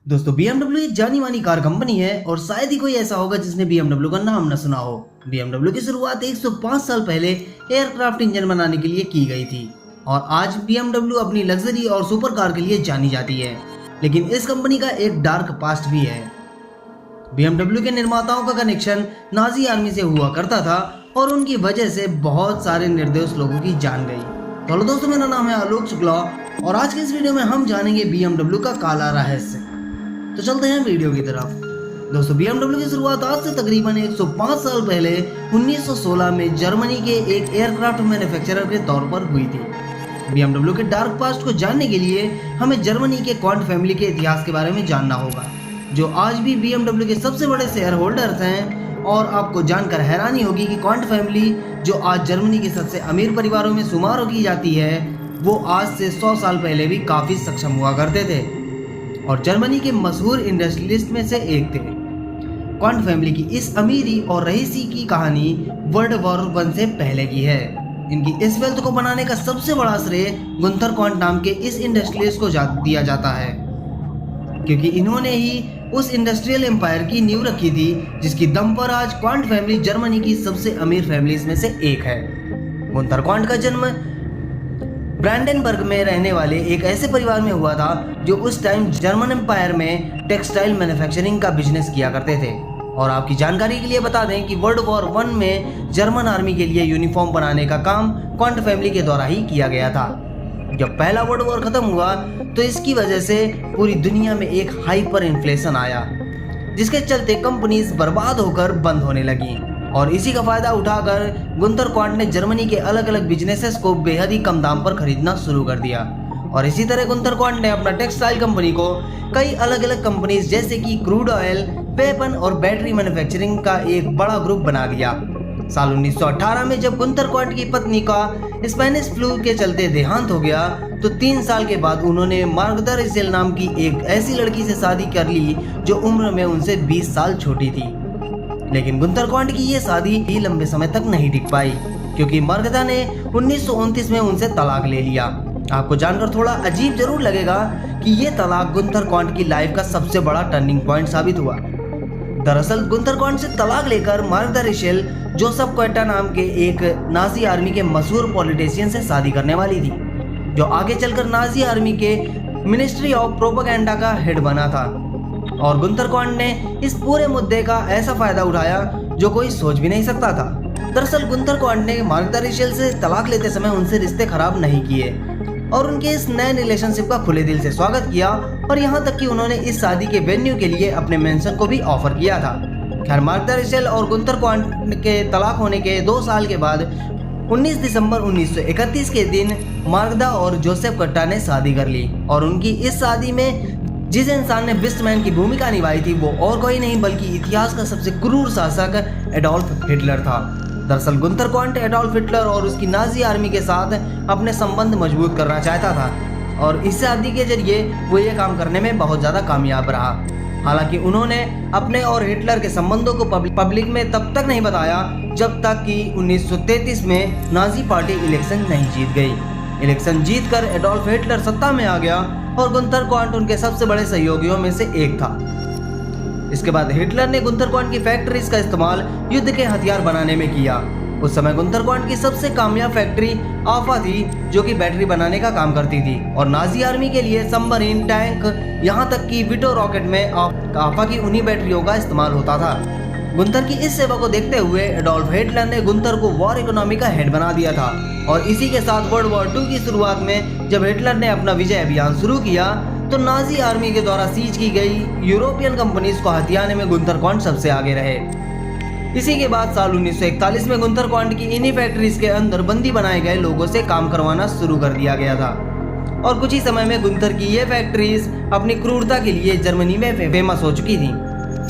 दोस्तों BMW एक जानी मानी कार कंपनी है और शायद ही कोई ऐसा होगा जिसने BMW का नाम न सुना हो। BMW की शुरुआत 105 साल पहले एयरक्राफ्ट इंजन बनाने के लिए की गई थी और आज BMW अपनी लग्जरी और सुपर कार के लिए जानी जाती है। लेकिन इस कंपनी का एक डार्क पास्ट भी है। BMW के निर्माताओं का कनेक्शन नाजी आर्मी से हुआ करता था और उनकी वजह से बहुत सारे निर्दोष लोगों की जान गई। तो दोस्तों, मेरा नाम है आलोक शुक्ला और आज के इस वीडियो में हम जानेंगे BMW का काला रहस्य। तो चलते हैं वीडियो की तरफ। दोस्तों, BMW की शुरुआत आज से तकरीबन 105 साल पहले 1916 में जर्मनी के एक एयरक्राफ्ट मैन्युफैक्चरर के तौर पर हुई थी। BMW के डार्क पास्ट को जानने के लिए हमें जर्मनी के क्वांट फैमिली के इतिहास के बारे में जानना होगा, जो आज भी BMW के सबसे बड़े शेयर होल्डर्स हैं। और आपको जानकर हैरानी होगी कि क्वांट फैमिली, जो आज जर्मनी के सबसे अमीर परिवारों में शुमार की जाती है, वो आज से 100 साल पहले भी काफ़ी सक्षम हुआ करते थे और जर्मनी के मशहूर इंडस्ट्रियलिस्ट में से एक थे। क्वांट फैमिली की इस अमीरी और रईसी की कहानी वर्ल्ड वॉर 1 से पहले की है। इनकी इस वेल्थ को बनाने का सबसे बड़ा श्रेय गुंथर क्वांट नाम के इस इंडस्ट्रियलिस्ट को दिया जाता है, क्योंकि इन्होंने ही उस इंडस्ट्रियल एम्पायर की नींव रखी थी जिसकी दम पर आज क्वांट फैमिली जर्मनी की सबसे अमीर फैमिलीज में से एक है। गुंथर क्वांट का जन्म ब्रांडेनबर्ग में रहने वाले एक ऐसे परिवार में हुआ था जो उस टाइम जर्मन एम्पायर में टेक्सटाइल मैन्युफैक्चरिंग का बिजनेस किया करते थे। और आपकी जानकारी के लिए बता दें कि वर्ल्ड वॉर 1 में जर्मन आर्मी के लिए यूनिफॉर्म बनाने का काम क्वांट फैमिली के द्वारा ही किया गया था। जब पहला वर्ल्ड वॉर खत्म हुआ तो इसकी वजह से पूरी दुनिया में एक हाइपर इन्फ्लेशन आया, जिसके चलते कंपनीज बर्बाद होकर बंद होने लगी। और इसी का फायदा उठाकर गुंथर क्वांट ने जर्मनी के अलग अलग बिजनेसेस को बेहद ही कम दाम पर खरीदना शुरू कर दिया। और इसी तरह गुंथर क्वांट ने अपना टेक्सटाइल कंपनी को कई अलग अलग कंपनीज जैसे कि क्रूड ऑयल, वेपन और बैटरी मैन्युफैक्चरिंग का एक बड़ा ग्रुप बना दिया। साल 1918 में जब गुंथर क्वांट की पत्नी का स्पेनिश फ्लू के चलते देहांत हो गया तो 3 साल के बाद उन्होंने मार्गदा रिसेल नाम की एक ऐसी लड़की से शादी कर ली जो उम्र में उनसे 20 साल छोटी थी। लेकिन गुंथर क्वांट की ये शादी ही लंबे समय तक नहीं टिक पाई, क्योंकि मार्गदा ने 1929 में उनसे तलाक ले लिया। आपको जानकर थोड़ा अजीब जरूर लगेगा कि ये तलाक गुंथर क्वांट की लाइफ का सबसे बड़ा टर्निंग पॉइंट साबित हुआ। दरअसल गुंथर क्वांट से तलाक लेकर मार्गदा रिशेल जोसेफ क्वेटा नाम के एक नाजी आर्मी के मशहूर पॉलिटिशियन से शादी करने वाली थी, जो आगे चलकर नाजी आर्मी के मिनिस्ट्री ऑफ प्रोपेगेंडा का हेड बना था। और गुंथर क्वांट ने इस पूरे मुद्दे का ऐसा फायदा उठाया जो कोई सोच भी नहीं सकता था। दरअसल गुंथर क्वांट ने मार्गदा रिशेल से तलाक लेते समय उनसे रिश्ते खराब नहीं किए और उनके इस नए रिलेशनशिप का खुले दिल से स्वागत किया। और यहाँ तक कि उन्होंने इस शादी के वेन्यू के लिए अपने मेंशन को भी ऑफर किया था। खैर, मार्गदा रिशेल और गुंथर क्वांट के तलाक होने के 2 साल के बाद 19 दिसंबर 1931 के दिन मार्गदा और जोसेफ क्वेटा ने शादी कर ली। और उनकी इस शादी में जिस इंसान ने बिस्टमैन की भूमिका निभाई थी वो और कोई नहीं बल्कि इतिहास का सबसे क्रूर शासक एडोल्फ हिटलर था। दरअसल गुंथर क्वांट एडोल्फ हिटलर और उसकी नाजी आर्मी के साथ अपने संबंध मजबूत करना चाहता था और इस शादी के जरिए वो ये काम करने में बहुत ज़्यादा कामयाब रहा। हालांकि उन्होंने अपने और हिटलर के संबंधों को पब्लिक में तब तक नहीं बताया जब तक कि 1933 में नाजी पार्टी इलेक्शन नहीं जीत गई। इलेक्शन जीतकर एडोल्फ हिटलर सत्ता में आ गया और गुंथर क्वांट उनके सबसे बड़े सहयोगियों में से एक था। इसके बाद हिटलर ने गुंथर क्वांट की फैक्ट्रीज का इस्तेमाल युद्ध के हथियार बनाने में किया। उस समय गुंथर क्वांट की सबसे कामयाब फैक्ट्री आफा थी, जो कि बैटरी बनाने का काम करती थी और नाजी आर्मी के लिए सबमरीन, टैंक, यहाँ तक कि विटो रॉकेट में आफा की उन्हीं बैटरियों का इस्तेमाल होता था। गुंथर की इस सेवा को देखते हुए एडोल्फ हिटलर ने गुंथर को वॉर इकोनॉमी का हेड बना दिया था। और इसी के साथ वर्ल्ड वॉर 2 की शुरुआत में जब हिटलर ने अपना विजय अभियान शुरू किया तो नाजी आर्मी के द्वारा सीज की गई यूरोपियन कंपनीज को हथियाने में गुंथर क्वांट सबसे आगे रहे। इसी के बाद साल 1941 में गुंथर क्वांट की इन्हीं फैक्ट्रीज के अंदर बंदी बनाए गए लोगों से काम करवाना शुरू कर दिया गया था। और कुछ ही समय में गुंथर की ये फैक्ट्रीज अपनी क्रूरता के लिए जर्मनी में फेमस हो चुकी थी,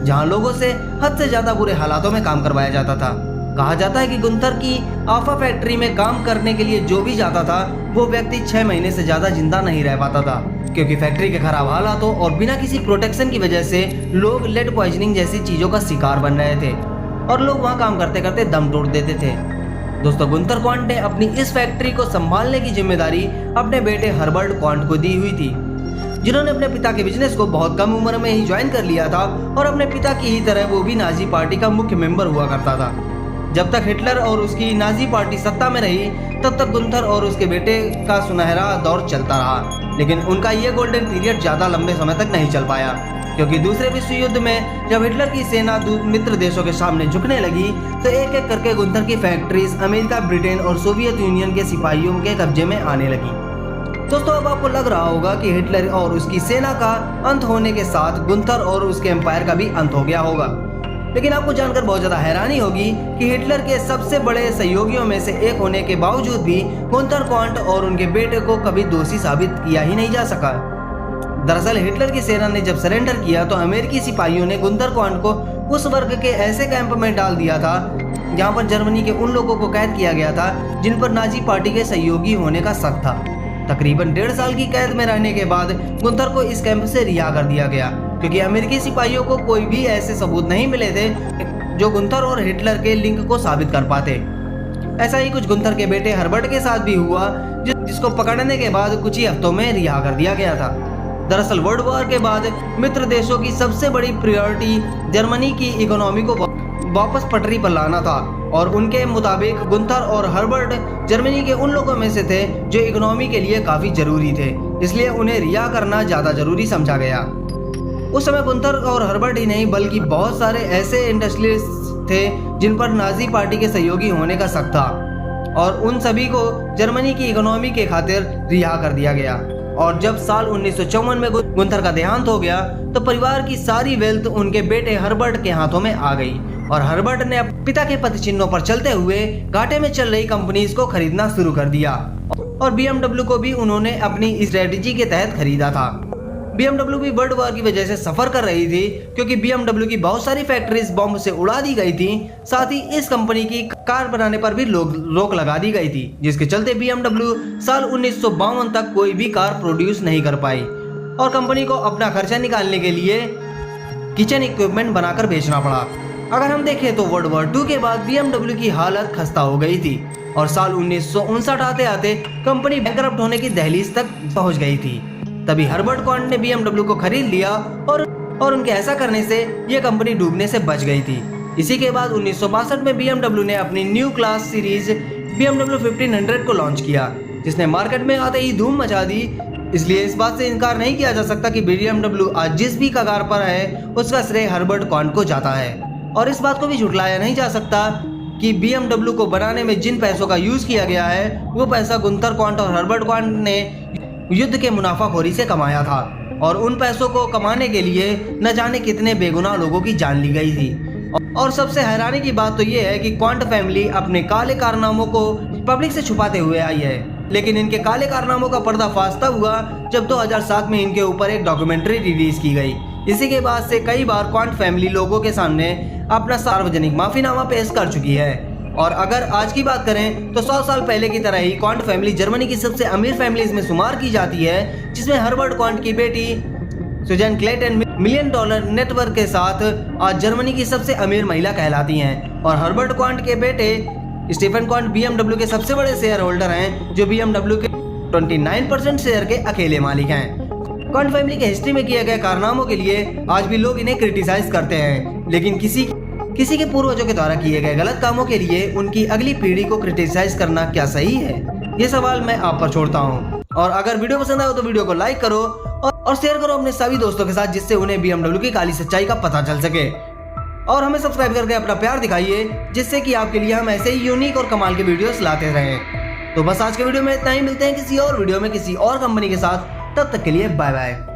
जहां लोगों से हद से ज्यादा बुरे हालातों में काम करवाया जाता था। कहा जाता है कि गुंथर की आफा फैक्ट्री में काम करने के लिए जो भी जाता था वो व्यक्ति 6 महीने से ज्यादा जिंदा नहीं रह पाता था, क्योंकि फैक्ट्री के खराब हालातों और बिना किसी प्रोटेक्शन की वजह से लोग लेड पॉइजनिंग जैसी चीजों का शिकार बन रहे थे और लोग वहां काम करते करते दम तोड़ देते थे। दोस्तों, गुंथर क्वांट ने अपनी इस फैक्ट्री को संभालने की जिम्मेदारी अपने बेटे हर्बर्ट क्वांट को दी हुई थी। जिन्होंने अपने पिता के बिजनेस को बहुत कम उम्र में ही ज्वाइन कर लिया था और अपने पिता की ही तरह वो भी नाजी पार्टी का मुख्य मेंबर हुआ करता था। जब तक हिटलर और उसकी नाजी पार्टी सत्ता में रही तब तक गुंथर और उसके बेटे का सुनहरा दौर चलता रहा, लेकिन उनका ये गोल्डन पीरियड ज्यादा लंबे समय तक नहीं चल पाया, क्योंकि दूसरे विश्व युद्ध में जब हिटलर की सेना मित्र देशों के सामने झुकने लगी तो एक एक करके गुंथर की फैक्ट्रीज अमेरिका, ब्रिटेन और सोवियत यूनियन के सिपाहियों के कब्जे में आने लगी। दोस्तों, अब आपको लग रहा होगा कि हिटलर और उसकी सेना का अंत होने के साथ गुंथर और उसके एम्पायर का भी अंत हो गया होगा, लेकिन आपको जानकर बहुत ज्यादा हैरानी होगी कि हिटलर के सबसे बड़े सहयोगियों में से एक होने के बावजूद भी गुंथर क्वांट और उनके बेटे को कभी दोषी साबित किया ही नहीं जा सका। दरअसल हिटलर की सेना ने जब सरेंडर किया तो अमेरिकी सिपाहियों ने गुंथर क्वांट को उस वर्ग के ऐसे कैंप में डाल दिया था जहां पर जर्मनी के उन लोगों को कैद किया गया था जिन पर नाजी पार्टी के सहयोगी होने का शक था। तकरीबन 1.5 साल की कैद में रहने के बाद गुंथर को इस कैंप से रिहा कर दिया गया, क्योंकि अमेरिकी सिपाहियों को कोई भी ऐसे सबूत नहीं मिले थे जो गुंथर और हिटलर के लिंक को साबित कर पाते। ऐसा ही कुछ गुंथर के बेटे हर्बर्ट के साथ भी हुआ, जिसको पकड़ने के बाद कुछ ही हफ्तों में रिहा कर दिया गया था। दरअसल वर्ल्ड वॉर के बाद मित्र देशों की सबसे बड़ी प्रायोरिटी जर्मनी की इकोनॉमी को वापस पटरी पर लाना था, और उनके मुताबिक गुंथर और हर्बर्ट जर्मनी के उन लोगों में से थे जो इकोनॉमी के लिए काफी जरूरी थे, इसलिए उन्हें रिहा करना ज्यादा जरूरी समझा गया। उस समय गुंथर और हर्बर्ट ही नहीं बल्कि बहुत सारे ऐसे इंडस्ट्रियलिस्ट थे जिन पर नाजी पार्टी के सहयोगी होने का शक था, और उन सभी को जर्मनी की इकोनॉमी के खातिर रिहा कर दिया गया। और जब साल 1954 में गुंथर का देहांत हो गया तो परिवार की सारी वेल्थ उनके बेटे हर्बर्ट के हाथों में आ गई, और हर्बर्ट ने पिता के पद चिन्हों पर चलते हुए घाटे में चल रही कंपनीज को खरीदना शुरू कर दिया, और BMW को भी उन्होंने अपनी स्ट्रेटेजी के तहत खरीदा था। BMW भी वर्ल्ड वॉर की वजह से सफर कर रही थी, क्योंकि BMW की बहुत सारी फैक्ट्रीज बॉम्ब से उड़ा दी गई थी। साथ ही इस कंपनी की कार बनाने पर भी रोक लगा दी गई थी, जिसके चलते BMW साल 1952 तक कोई भी कार प्रोड्यूस नहीं कर पाई, और कंपनी को अपना खर्चा निकालने के लिए किचन इक्विपमेंट बनाकर बेचना पड़ा। अगर हम देखें तो वर्ल्ड वॉर 2 के बाद BMW की हालत खस्ता हो गई थी, और साल 1959 आते आते कंपनी बैंकरप्ट होने की दहलीज तक पहुंच गई थी। तभी हर्बर्ट क्वांट ने BMW को खरीद लिया, और उनके ऐसा करने से यह कंपनी डूबने से बच गई थी। इसी के बाद 1962 में BMW ने अपनी न्यू क्लास सीरीज BMW 1500 को लॉन्च किया, जिसने मार्केट में आते ही धूम मचा दी। इसलिए इस बात से इनकार नहीं किया जा सकता कि BMW आज जिस भी कगार पर है उसका श्रेय हर्बर्ट क्वांट को जाता है, और इस बात को भी झुठलाया नहीं जा सकता कि BMW को बनाने में जिन पैसों का यूज किया गया है वो पैसा गुंथर क्वांट और हर्बर्ट क्वांट ने युद्ध के मुनाफाखोरी से कमाया था, और उन पैसों को कमाने के लिए न जाने कितने बेगुनाह लोगों की जान ली गई थी। और सबसे हैरानी की बात तो ये है कि क्वांट फैमिली अपने काले कारनामों को पब्लिक से छुपाते हुए आई है, लेकिन इनके काले कारनामों का पर्दाफाश तब हुआ जब 2007 में इनके ऊपर एक डॉक्यूमेंट्री रिलीज की गई। इसी के बाद से कई बार क्वांट फैमिली लोगों के सामने अपना सार्वजनिक माफीनामा पेश कर चुकी है। और अगर आज की बात करें तो 100 साल पहले की तरह ही क्वांट फैमिली जर्मनी की सबसे अमीर फैमिलीज में शुमार की जाती है, जिसमें हर्बर्ट क्वांट की बेटी सुजैन क्लेटन $1 मिलियन नेटवर्क के साथ आज जर्मनी की सबसे अमीर महिला कहलाती हैं, और हर्बर्ट क्वांट के बेटे स्टीफन क्वांट BMW के सबसे बड़े शेयर होल्डर हैं, जो BMW के 29% शेयर के अकेले मालिक हैं। क्वांट फैमिली के हिस्ट्री में किए गए कारनामों के लिए आज भी लोग इन्हें क्रिटिसाइज करते हैं, लेकिन किसी के पूर्वजों के द्वारा किए गए गलत कामों के लिए उनकी अगली पीढ़ी को क्रिटिसाइज करना क्या सही है? ये सवाल मैं आप पर छोड़ता हूँ। और अगर वीडियो पसंद आए तो वीडियो को लाइक करो और शेयर करो अपने सभी दोस्तों के साथ, जिससे उन्हें BMW की काली सच्चाई का पता चल सके। और हमें सब्सक्राइब करके अपना प्यार दिखाइए, जिससे कि आपके लिए हम ऐसे ही यूनिक और कमाल के वीडियोस लाते रहें। तो बस आज के वीडियो में इतना ही, मिलते हैं किसी और वीडियो में किसी और कंपनी के साथ। तब तक के लिए बाय बाय।